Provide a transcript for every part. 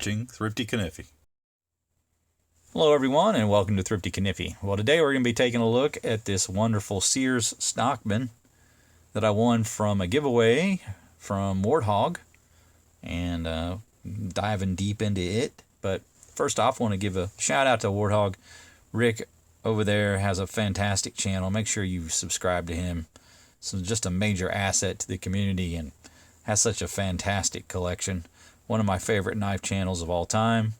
watching Thrifty Kaniffy. Hello everyone and welcome to Thrifty Kaniffy. Well, today we're going to be taking a look at this wonderful Sears stockman that I won from a giveaway from Warthog, and diving deep into it. But first off, I want to give a shout out to Warthog. Rick over there has a fantastic channel. Make sure you subscribe to him. So just a major asset to the community and has such a fantastic collection. One of my favorite knife channels of all time.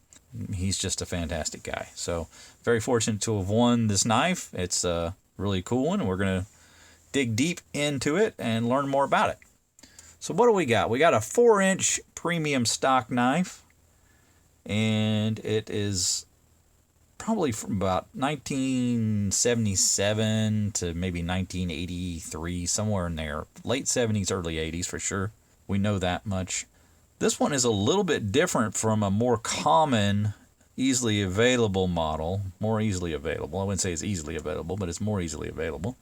He's just a fantastic guy. So very fortunate to have won this knife. It's a really cool one, and we're going to dig deep into it and learn more about it. So what do we got? We got a 4-inch premium stock knife, and it is probably from about 1977 to maybe 1983, somewhere in there. Late 70s, early 80s for sure. We know that much. This one is a little bit different from a more common, easily available model. More easily available. I wouldn't say it's easily available, but it's more easily available.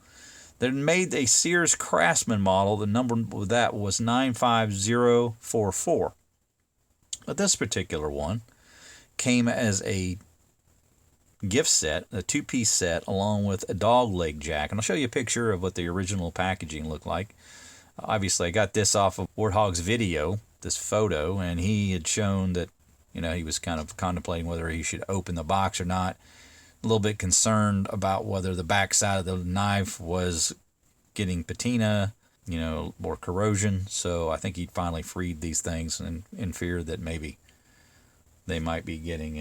They made a Sears Craftsman model. The number of that was 95044. But this particular one came as a gift set, a 2-piece set, along with a dog leg jack. And I'll show you a picture of what the original packaging looked like. Obviously, I got this off of Warthog's video, this photo, and he had shown that, he was kind of contemplating whether he should open the box or not. A little bit concerned about whether the back side of the knife was getting patina, or corrosion. So I think he finally freed these things in fear that maybe they might be getting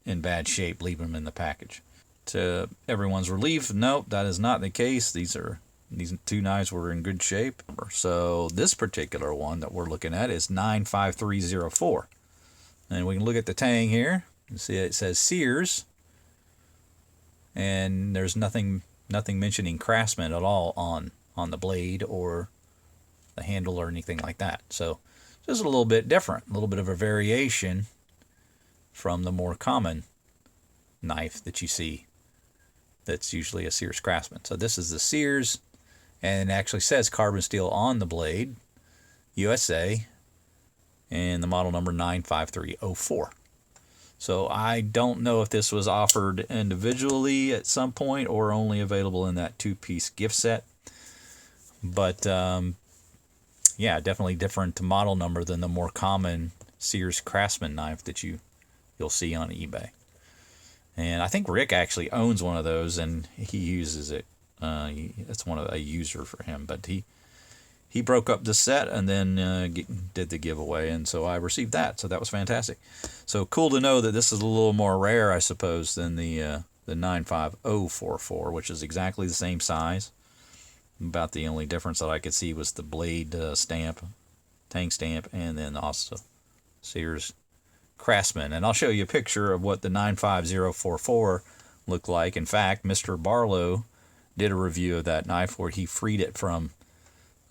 in bad shape, leaving them in the package. To everyone's relief, nope, that is not the case. These two knives were in good shape. So this particular one that we're looking at is 95304. And we can look at the tang here. You see it says Sears. And there's nothing mentioning Craftsman at all on the blade or the handle or anything like that. So just a little bit different, a little bit of a variation from the more common knife that you see that's usually a Sears Craftsman. So this is the Sears, and it actually says carbon steel on the blade, USA, and the model number 95304. So I don't know if this was offered individually at some point or only available in that 2-piece gift set. But yeah, definitely different model number than the more common Sears Craftsman knife that you'll see on eBay. And I think Rick actually owns one of those, and he uses it. It's one of a user for him. But he broke up the set and then did the giveaway, and so I received that. So that was fantastic. So cool to know that this is a little more rare, I suppose, than the 95044, which is exactly the same size. About the only difference that I could see was the blade stamp, tang stamp, and then also Sears Craftsman. And I'll show you a picture of what the 95044 looked like. In fact, Mr. Barlow did a review of that knife where he freed it from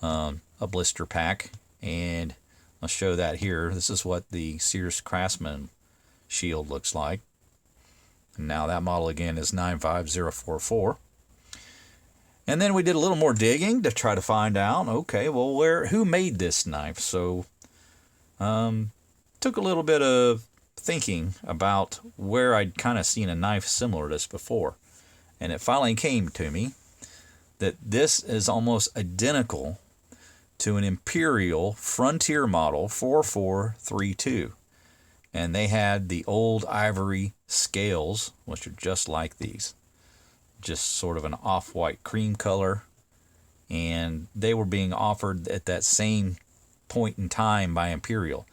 a blister pack, and I'll show that here. This is what the Sears Craftsman shield looks like. And now that model again is 95044. And then we did a little more digging to try to find out, okay, well, who made this knife? So took a little bit of thinking about where I'd kind of seen a knife similar to this before. And it finally came to me that this is almost identical to an Imperial Frontier model 4432. And they had the old ivory scales, which are just like these. Just sort of an off-white cream color. And they were being offered at that same point in time by Imperial.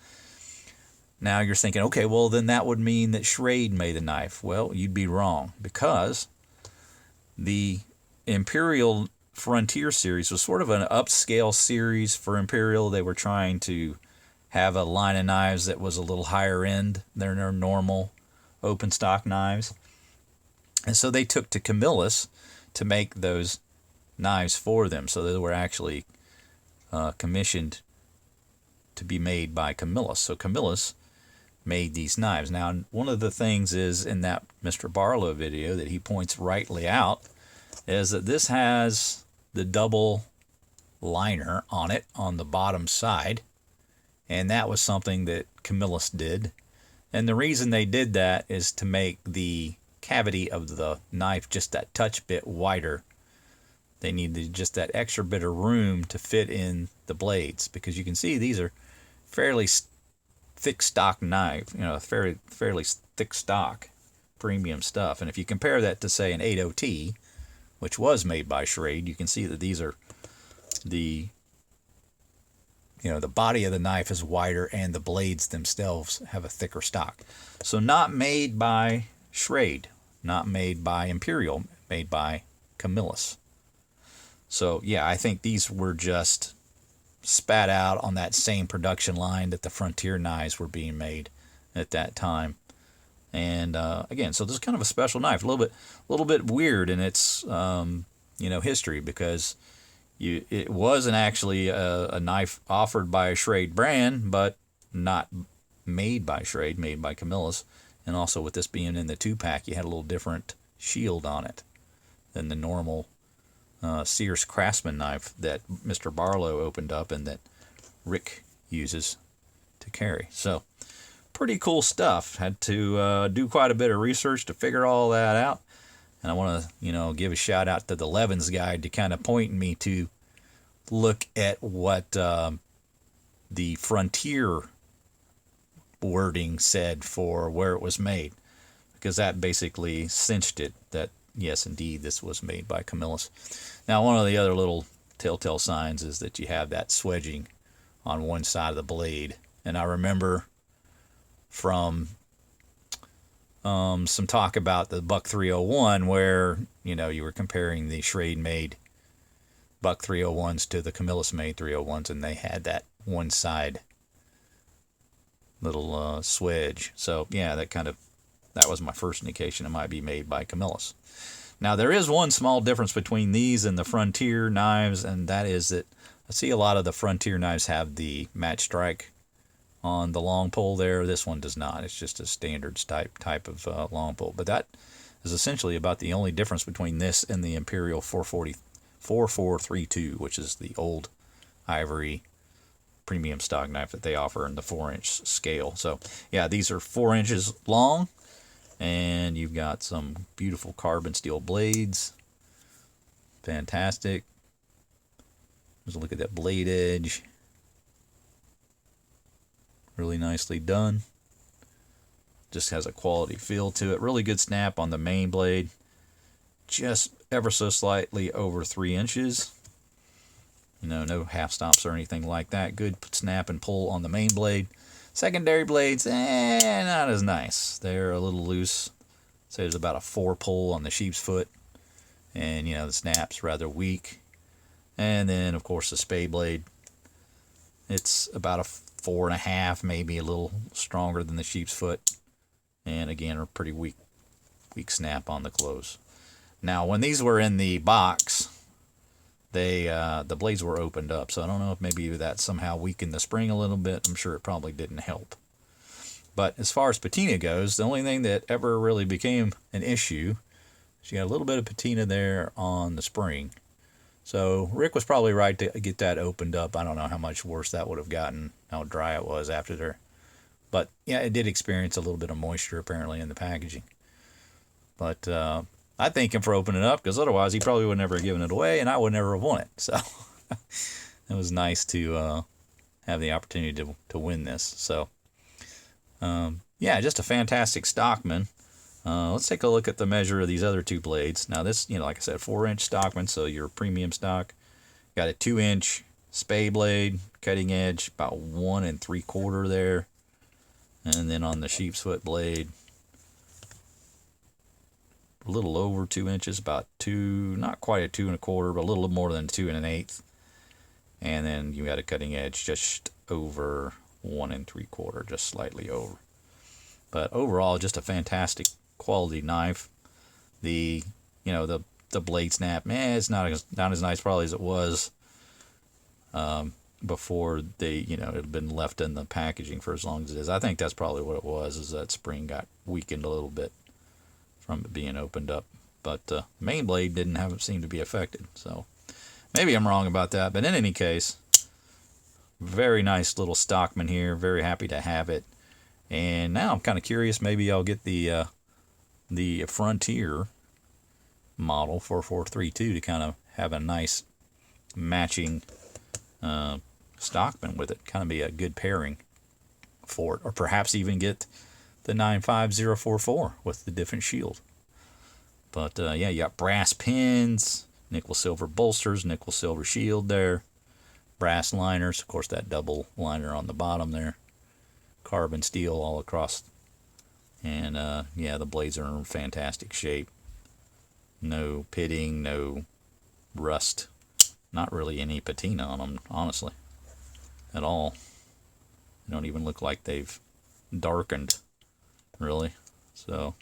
Now you're thinking, okay, well then that would mean that Schrade made the knife. Well, you'd be wrong, because the Imperial Frontier series was sort of an upscale series for Imperial. They were trying to have a line of knives that was a little higher end than their normal open stock knives. And so they took to Camillus to make those knives for them. So they were actually commissioned to be made by Camillus. So Camillus made these knives. Now, one of the things is in that Mr. Barlow video that he points rightly out is that this has the double liner on it on the bottom side, and that was something that Camillus did And the reason they did that is to make the cavity of the knife just that touch bit wider. They needed just that extra bit of room to fit in the blades, because you can see these are fairly thick stock knife, fairly thick stock premium stuff. And if you compare that to, say, an 80T, which was made by Schrade, you can see that these are the body of the knife is wider and the blades themselves have a thicker stock. So not made by Schrade, not made by Imperial, made by Camillus. So yeah, I think these were just spat out on that same production line that the Frontier knives were being made at that time. And again, so this is kind of a special knife, a little bit weird in its history, because it wasn't actually a knife offered by a Schrade brand, but not made by Schrade, made by Camillus. And also with this being in the 2-pack, you had a little different shield on it than the normal Sears Craftsman knife that Mr. Barlow opened up and that Rick uses to carry. So pretty cool stuff. Had to do quite a bit of research to figure all that out. And I want to, give a shout out to the Levin's Guide to kind of point me to look at what the Frontier wording said for where it was made, because that basically cinched it that, yes, indeed, this was made by Camillus. Now, one of the other little telltale signs is that you have that swedging on one side of the blade. And I remember from some talk about the Buck 301 where, you were comparing the Schrade-made Buck 301s to the Camillus-made 301s, and they had that one side little swedge. So, yeah, that was my first indication it might be made by Camillus. Now, there is one small difference between these and the Frontier knives, and that is that I see a lot of the Frontier knives have the match strike on the long pull there. This one does not. It's just a standard type of long pull. But that is essentially about the only difference between this and the Imperial 4432, which is the old ivory premium stock knife that they offer in the 4-inch scale. So yeah, these are 4 inches long, and you've got some beautiful carbon steel blades. Fantastic. Let's look at that blade edge. Really nicely done. Just has a quality feel to it. Really good snap on the main blade. Just ever so slightly over 3 inches. No half stops or anything like that. Good snap and pull on the main blade. Secondary blades, not as nice. They're a little loose. Say there's about a 4 pull on the sheep's foot. And, the snap's rather weak. And then, of course, the spade blade. It's about a 4.5, maybe a little stronger than the sheep's foot. And again, a pretty weak snap on the close. Now, when these were in the box, the blades were opened up. So I don't know if maybe that somehow weakened the spring a little bit. I'm sure it probably didn't help. But as far as patina goes, the only thing that ever really became an issue is you got a little bit of patina there on the spring. So Rick was probably right to get that opened up. I don't know how much worse that would have gotten, how dry it was after there. But yeah, it did experience a little bit of moisture apparently in the packaging. But I thank him for opening it up, because otherwise he probably would never have given it away, and I would never have won it. So it was nice to have the opportunity to win this. So yeah, just a fantastic stockman. Let's take a look at the measure of these other two blades. Now this, like I said, 4-inch stockman, so your premium stock. Got a 2-inch spade blade, cutting edge, about 1 3/4 there. And then on the sheep's foot blade, a little over 2 inches, about 2, not quite a 2 1/4, but a little more than 2 1/8. And then you got a cutting edge just over 1 3/4, just slightly over. But overall, just a fantastic quality knife. The blade snap, it's not as nice probably as it was before it had been left in the packaging for as long as it is. I think that's probably what it was, is that spring got weakened a little bit from it being opened up. But main blade didn't seem to be affected. So maybe I'm wrong about that. But in any case, very nice little stockman here. Very happy to have it. And now I'm kind of curious, maybe I'll get the Frontier model 4432 to kind of have a nice matching stockman with it. Kind of be a good pairing for it. Or perhaps even get the 95044 with the different shield. But yeah, you got brass pins, nickel silver bolsters, nickel silver shield there, brass liners, of course that double liner on the bottom there, carbon steel all across, and yeah, the blades are in fantastic shape. No pitting, no rust, not really any patina on them, honestly, at all. They don't even look like they've darkened, really. So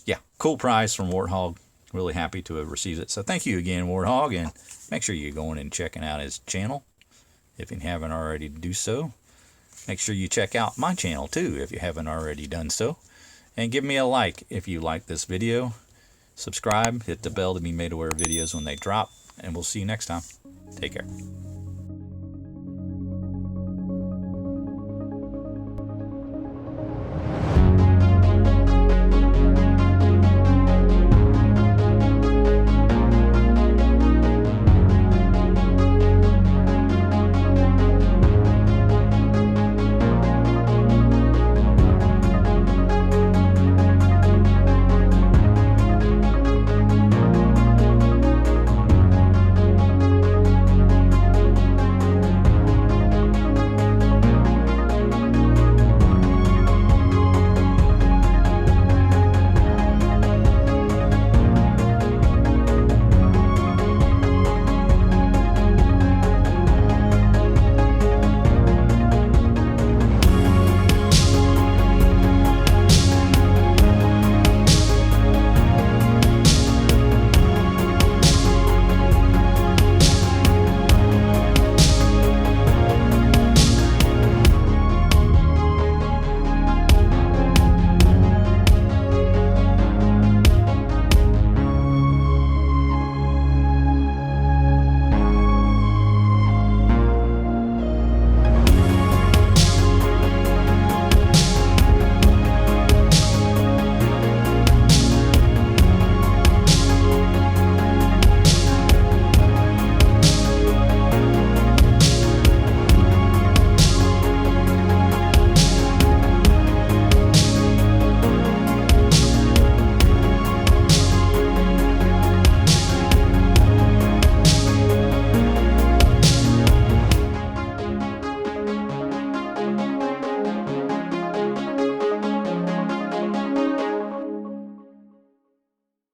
yeah, cool prize from Warthog. Really happy to have received it. So thank you again, Warthog, and make sure you're going and checking out his channel if you haven't already do so. Make sure you check out my channel too if you haven't already done so. And give me a like if you like this video. Subscribe, hit the bell to be made aware of videos when they drop, and we'll see you next time. Take care.